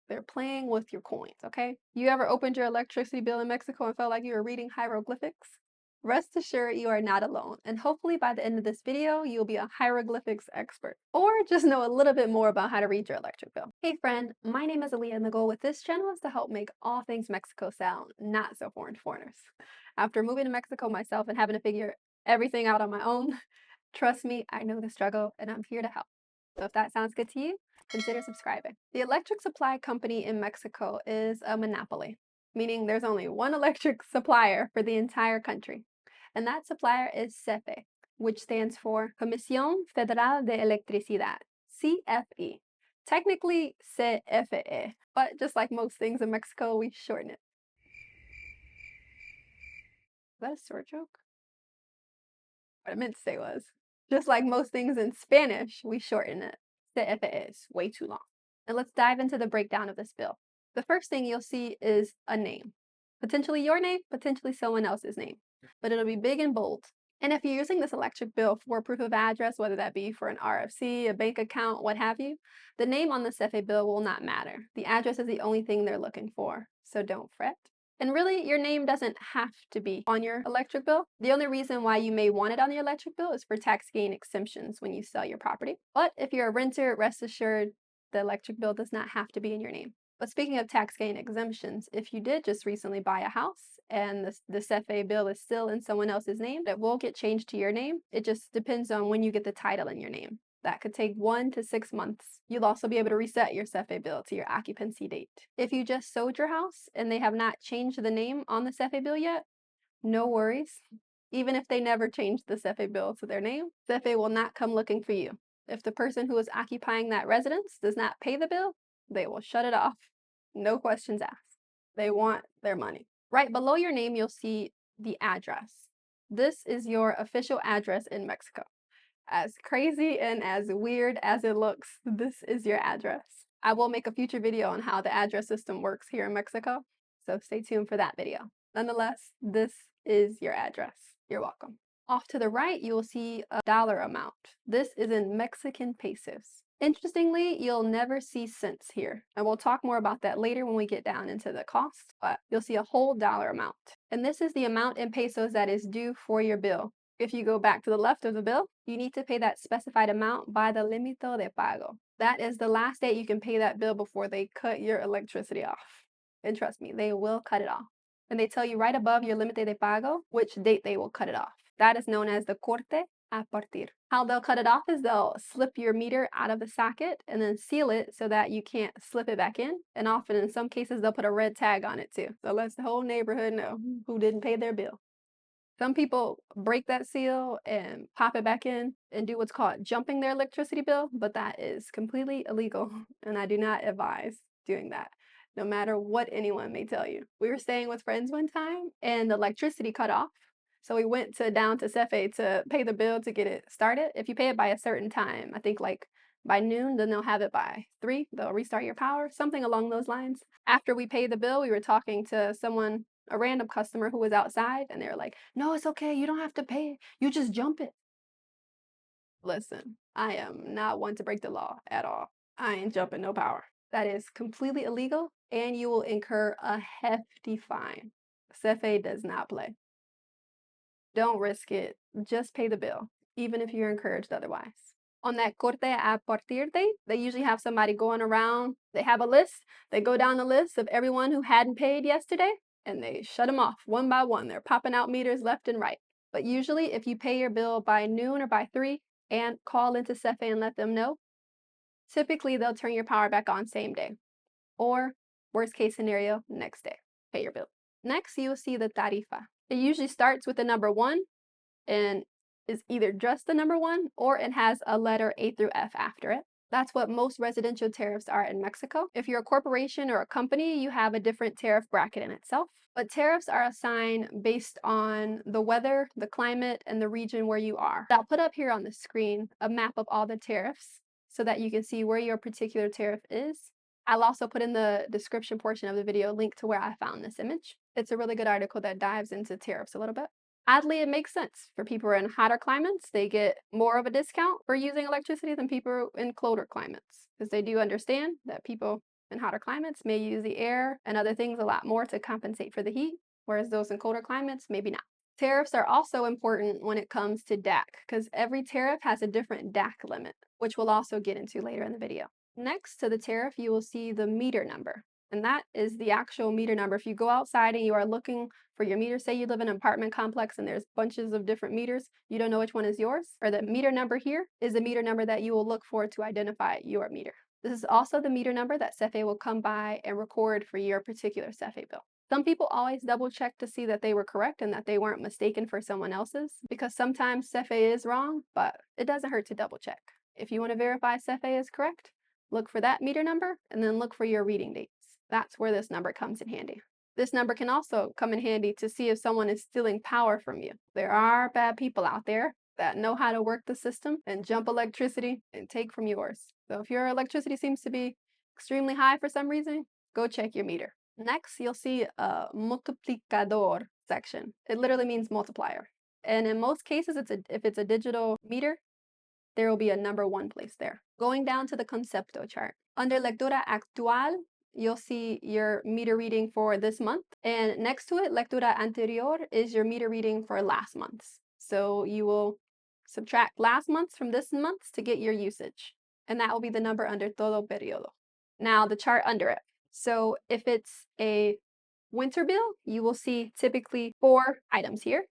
They're playing with your coins, okay? You ever opened your electricity bill in Mexico and felt like you were reading hieroglyphics? Rest assured you are not alone, and hopefully by the end of this video, you'll be a hieroglyphics expert, or just know a little bit more about how to read your electric bill. Hey friend, my name is Aaliyah, and the goal with this channel is to help make all things Mexico sound not so foreign to foreigners. After moving to Mexico myself and having to figure everything out on my own, trust me, I know the struggle, and I'm here to help. So if that sounds good to you, consider subscribing. The electric supply company in Mexico is a monopoly, meaning there's only one electric supplier for the entire country. And that supplier is CFE, which stands for Comisión Federal de Electricidad, CFE. Technically CFE, but just like most things in Mexico, we shorten it. Is that a short joke? What I meant to say was, just like most things in Spanish, we shorten it. CFE is way too long. And let's dive into the breakdown of this bill. The first thing you'll see is a name. Potentially your name, potentially someone else's name. But it'll be big and bold. And if you're using this electric bill for proof of address, whether that be for an RFC, a bank account, what have you, the name on the CFE bill will not matter. The address is the only thing they're looking for, so don't fret. And really, your name doesn't have to be on your electric bill. The only reason why you may want it on your electric bill is for tax gain exemptions when you sell your property. But if you're a renter, rest assured the electric bill does not have to be in your name. But speaking of tax gain exemptions, if you did just recently buy a house and the CFE bill is still in someone else's name, it will get changed to your name. It just depends on when you get the title in your name. That could take 1 to 6 months. You'll also be able to reset your CFE bill to your occupancy date. If you just sold your house and they have not changed the name on the CFE bill yet, no worries. Even if they never changed the CFE bill to their name, CFE will not come looking for you. If the person who is occupying that residence does not pay the bill, they will shut it off. No questions asked. They want their money. Right below your name, you'll see the address. This is your official address in Mexico. As crazy and as weird as it looks, this is your address. I will make a future video on how the address system works here in Mexico, so stay tuned for that video. Nonetheless, this is your address. You're welcome. Off to the right, you will see a dollar amount. This is in Mexican pesos. Interestingly, you'll never see cents here, and we'll talk more about that later when we get down into the cost, but you'll see a whole dollar amount. And this is the amount in pesos that is due for your bill. If you go back to the left of the bill, you need to pay that specified amount by the límite de pago. That is the last date you can pay that bill before they cut your electricity off. And trust me, they will cut it off. And they tell you right above your límite de pago which date they will cut it off. That is known as the corte a partir. How they'll cut it off is they'll slip your meter out of the socket and then seal it so that you can't slip it back in. And often in some cases they'll put a red tag on it too. So lets the whole neighborhood know who didn't pay their bill. Some people break that seal and pop it back in and do what's called jumping their electricity bill, but that is completely illegal, and I do not advise doing that, no matter what anyone may tell you. We were staying with friends one time, and the electricity cut off, so we went down to CFE to pay the bill to get it started. If you pay it by a certain time, I think like by noon, then they'll have it by 3, they'll restart your power, something along those lines. After we paid the bill, we were talking to someone, a random customer who was outside, and they were like, no, it's okay, you don't have to pay, you just jump it. Listen, I am not one to break the law at all. I ain't jumping no power. That is completely illegal, and you will incur a hefty fine. CFE does not play. Don't risk it, just pay the bill, even if you're encouraged otherwise. On that corte a partir date, they usually have somebody going around, they have a list, they go down the list of everyone who hadn't paid yesterday, and they shut them off one by one. They're popping out meters left and right. But usually if you pay your bill by noon or by 3 and call into CFE and let them know, typically they'll turn your power back on same day. Or worst case scenario, next day, pay your bill. Next, you'll see the tarifa. It usually starts with the number 1 and is either just the number 1 or it has a letter A through F after it. That's what most residential tariffs are in Mexico. If you're a corporation or a company, you have a different tariff bracket in itself. But tariffs are assigned based on the weather, the climate, and the region where you are. I'll put up here on the screen a map of all the tariffs so that you can see where your particular tariff is. I'll also put in the description portion of the video a link to where I found this image. It's a really good article that dives into tariffs a little bit. Oddly, it makes sense. For people in hotter climates, they get more of a discount for using electricity than people in colder climates, because they do understand that people in hotter climates may use the air and other things a lot more to compensate for the heat, whereas those in colder climates, maybe not. Tariffs are also important when it comes to DAC because every tariff has a different DAC limit, which we'll also get into later in the video. Next to the tariff, you will see the meter number, and that is the actual meter number. If you go outside and you are looking for your meter, say you live in an apartment complex and there's bunches of different meters, you don't know which one is yours, or the meter number here is the meter number that you will look for to identify your meter. This is also the meter number that CFE will come by and record for your particular CFE bill. Some people always double check to see that they were correct and that they weren't mistaken for someone else's, because sometimes CFE is wrong, but it doesn't hurt to double check. If you want to verify CFE is correct, look for that meter number and then look for your reading dates. That's where this number comes in handy. This number can also come in handy to see if someone is stealing power from you. There are bad people out there that know how to work the system and jump electricity and take from yours. So if your electricity seems to be extremely high for some reason, go check your meter. Next, you'll see a multiplicador section. It literally means multiplier. And in most cases, if it's a digital meter, there will be a number 1 placed there. Going down to the concepto chart. Under lectura actual, you'll see your meter reading for this month. And next to it, lectura anterior is your meter reading for last month's. So you will subtract last month's from this month's to get your usage. And that will be the number under todo periodo. Now the chart under it. So if it's a winter bill, you will see typically 4 items here.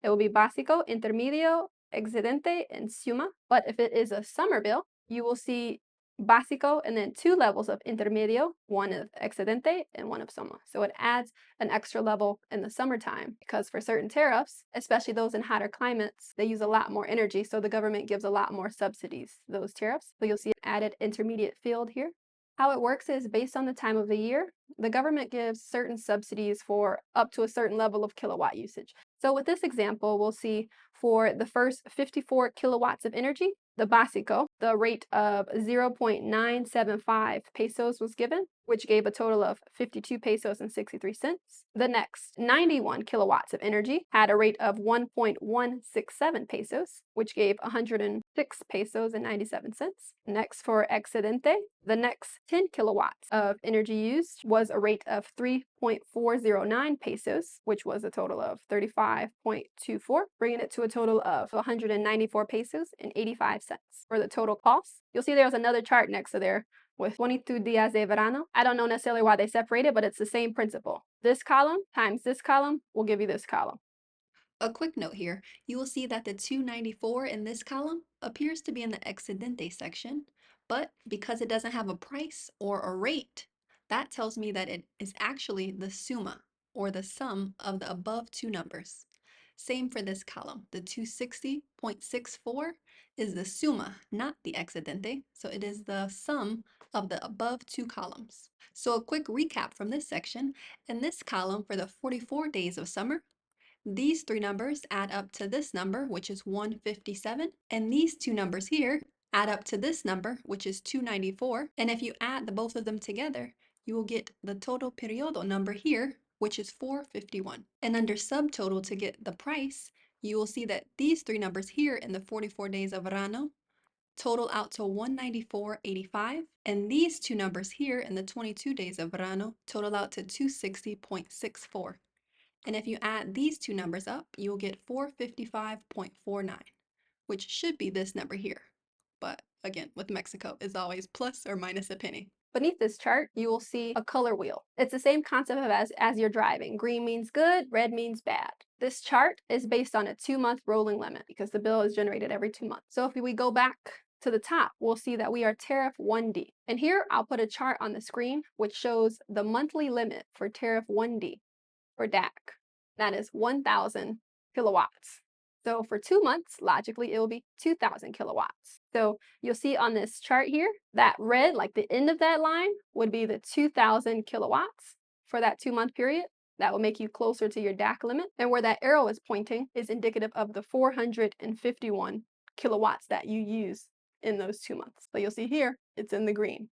It will be básico, intermedio, excedente, and suma. But if it is a summer bill, you will see básico and then 2 levels of intermedio, 1 of excedente and 1 of suma. So it adds an extra level in the summertime because for certain tariffs, especially those in hotter climates, they use a lot more energy. So the government gives a lot more subsidies to those tariffs. So you'll see an added intermediate field here. How it works is based on the time of the year, the government gives certain subsidies for up to a certain level of kilowatt usage. So with this example, we'll see for the first 54 kilowatts of energy, the básico, the rate of 0.975 pesos was given, which gave a total of 52 pesos and 63 cents. The next 91 kilowatts of energy had a rate of 1.167 pesos, which gave 106 pesos and 97 cents. Next for excedente, the next 10 kilowatts of energy used was a rate of 3.409 pesos, which was a total of 35.24, bringing it to a total of 194 pesos and 85 cents. For the total cost, you'll see there's another chart next to there with 22 días de verano. I don't know necessarily why they separated, but it's the same principle. This column times this column will give you this column. A quick note here, you will see that the 294 in this column appears to be in the excedente section, but because it doesn't have a price or a rate, that tells me that it is actually the suma, or the sum of the above 2 numbers. Same for this column. The 260.64 is the suma, not the excedente, so it is the sum of the above 2 columns. So a quick recap from this section, in this column for the 44 days of summer, these 3 numbers add up to this number, which is 157, and these 2 numbers here add up to this number, which is 294, and if you add the both of them together, you will get the total periodo number here, which is 451. And under subtotal to get the price, you will see that these 3 numbers here in the 44 days of verano total out to 194.85, and these 2 numbers here in the 22 days of verano total out to 260.64. And if you add these 2 numbers up, you'll get 455.49, which should be this number here. But again, with Mexico, it's always plus or minus a penny. Beneath this chart, you will see a color wheel. It's the same concept as you're driving. Green means good, red means bad. This chart is based on a 2-month rolling limit because the bill is generated every 2 months. So if we go back to the top, we'll see that we are tariff 1D. And here I'll put a chart on the screen which shows the monthly limit for tariff 1D for DAC. That is 1,000 kilowatts. So for 2 months, logically, it will be 2,000 kilowatts. So you'll see on this chart here, that red, like the end of that line, would be the 2,000 kilowatts for that 2-month period. That will make you closer to your DAC limit. And where that arrow is pointing is indicative of the 451 kilowatts that you use in those 2 months. So you'll see here, it's in the green.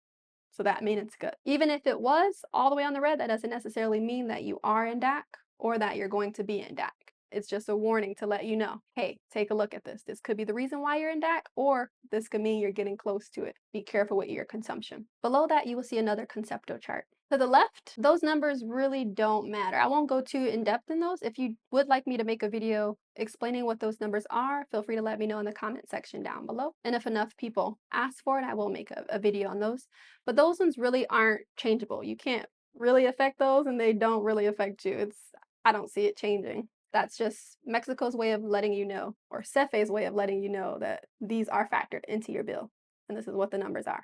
So that means it's good. Even if it was all the way on the red, that doesn't necessarily mean that you are in DAC or that you're going to be in DAC. It's just a warning to let you know, hey, take a look at this. This could be the reason why you're in DAC, or this could mean you're getting close to it. Be careful with your consumption. Below that, you will see another conceptual chart. To the left, those numbers really don't matter. I won't go too in depth in those. If you would like me to make a video explaining what those numbers are, feel free to let me know in the comment section down below. And if enough people ask for it, I will make a video on those. But those ones really aren't changeable. You can't really affect those, and they don't really affect you. I don't see it changing. That's just Mexico's way of letting you know, or CFE's way of letting you know that these are factored into your bill, and this is what the numbers are.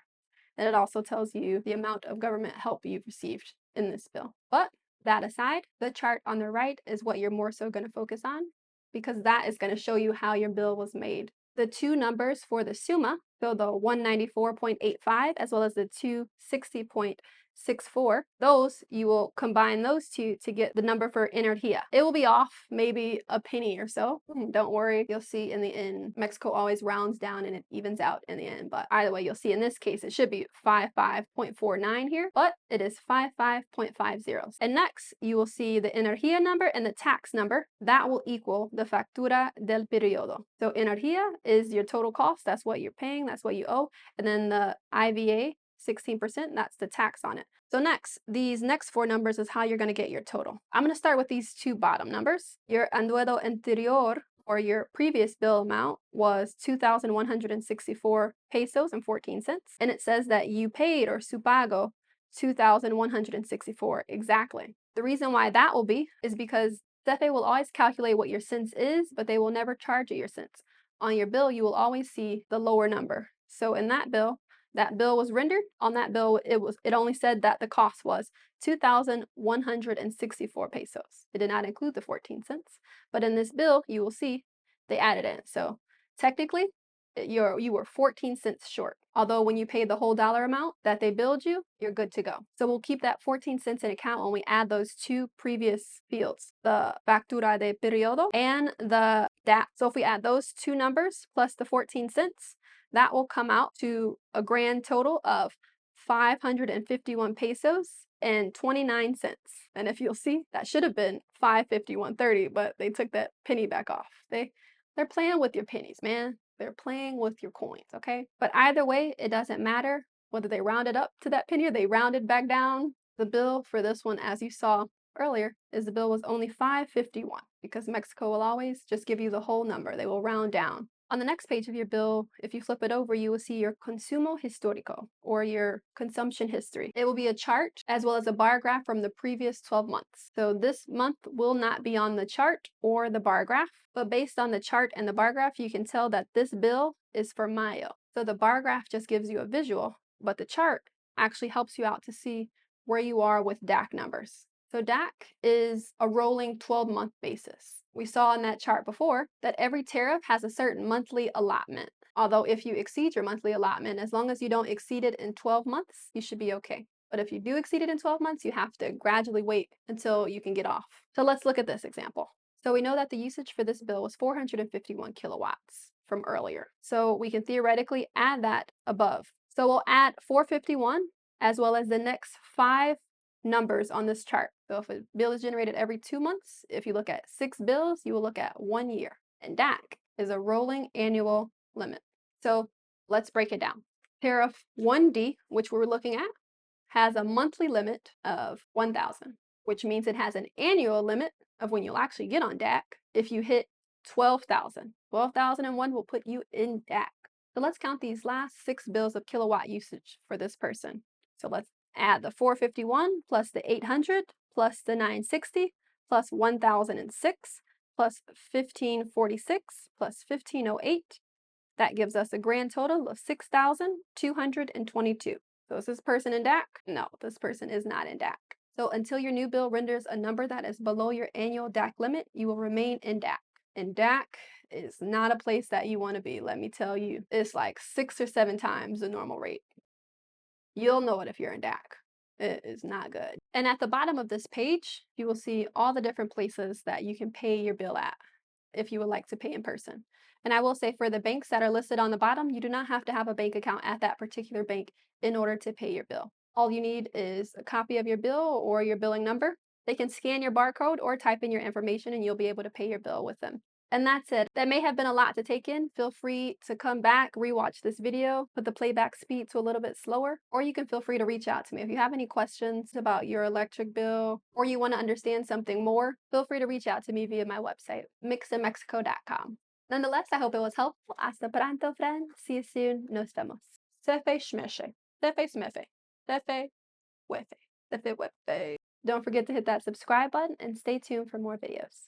And it also tells you the amount of government help you've received in this bill. But that aside, the chart on the right is what you're more so going to focus on, because that is going to show you how your bill was made. The two numbers for the SUMA, so the 194.85 as well as the 260.64, those, you will combine those two to get the number for energía. It will be off maybe a penny or so. Don't worry, you'll see in the end, Mexico always rounds down and it evens out in the end. But either way, you'll see in this case, it should be 55.49 here, but it is 55.50. And next, you will see the energía number and the tax number. That will equal the factura del periodo. So energía is your total cost. That's what you're paying. That's what you owe. And then the IVA, 16%, that's the tax on it. So next, these next four numbers is how you're going to get your total. I'm going to start with these two bottom numbers. Your anduedo anterior, or your previous bill amount, was 2,164 pesos and 14 cents. And it says that you paid, or su pago, 2,164 exactly. The reason why that will be is because CFE will always calculate what your cents is, but they will never charge you your cents. On your bill, you will always see the lower number. So in that bill was rendered. On that bill, it only said that the cost was 2,164 pesos. It did not include the 14 cents. But in this bill, you will see they added in. So technically, you were 14 cents short. Although when you pay the whole dollar amount that they billed you, you're good to go. So we'll keep that 14 cents in account when we add those two previous fields, the factura de periodo and the DAC. So if we add those two numbers plus the 14 cents, that will come out to a grand total of 551 pesos and 29 cents. And if you'll see, that should have been 551.30, but they took that penny back off. They're playing with your pennies, man. They're playing with your coins, okay? But either way, it doesn't matter whether they rounded up to that penny or they rounded back down. The bill for this one, as you saw earlier, is the bill was only 551, because Mexico will always just give you the whole number. They will round down. On the next page of your bill, if you flip it over, you will see your consumo histórico, or your consumption history. It will be a chart as well as a bar graph from the previous 12 months. So this month will not be on the chart or the bar graph, but based on the chart and the bar graph, you can tell that this bill is for Mayo. So the bar graph just gives you a visual, but the chart actually helps you out to see where you are with DAC numbers. So DAC is a rolling 12-month basis. We saw in that chart before that every tariff has a certain monthly allotment. Although if you exceed your monthly allotment, as long as you don't exceed it in 12 months, you should be okay. But if you do exceed it in 12 months, you have to gradually wait until you can get off. So let's look at this example. So we know that the usage for this bill was 451 kilowatts from earlier. So we can theoretically add that above. So we'll add 451 as well as the next 5 numbers on this chart. So if a bill is generated every 2 months, if you look at 6 bills, you will look at 1 year. And DAC is a rolling annual limit. So let's break it down. Tariff 1D, which we're looking at, has a monthly limit of 1,000, which means it has an annual limit of when you'll actually get on DAC if you hit 12,000. 12,001 will put you in DAC. So let's count these last 6 bills of kilowatt usage for this person. So let's add the 451 plus the 800 plus the 960 plus 1006 plus 1546 plus 1508. That gives us a grand total of 6,222. So is this person in DAC? No, this person is not in DAC. So until your new bill renders a number that is below your annual DAC limit, you will remain in DAC. And DAC is not a place that you want to be, let me tell you. It's like 6 or 7 times the normal rate. You'll know it if you're in DAC. It is not good. And at the bottom of this page, you will see all the different places that you can pay your bill at if you would like to pay in person. And I will say, for the banks that are listed on the bottom, you do not have to have a bank account at that particular bank in order to pay your bill. All you need is a copy of your bill or your billing number, They can scan your barcode or type in your information and you'll be able to pay your bill with them. And that's it. That may have been a lot to take in. Feel free to come back, rewatch this video, put the playback speed to a little bit slower, or you can feel free to reach out to me. If you have any questions about your electric bill or you want to understand something more, feel free to reach out to me via my website, mixinmexico.com. Nonetheless, I hope it was helpful. Hasta pronto, friend. See you soon. Nos vemos. Cefe shmeshe. Cefe smefe. Cefe wefe. Cefe wefe. Don't forget to hit that subscribe button and stay tuned for more videos.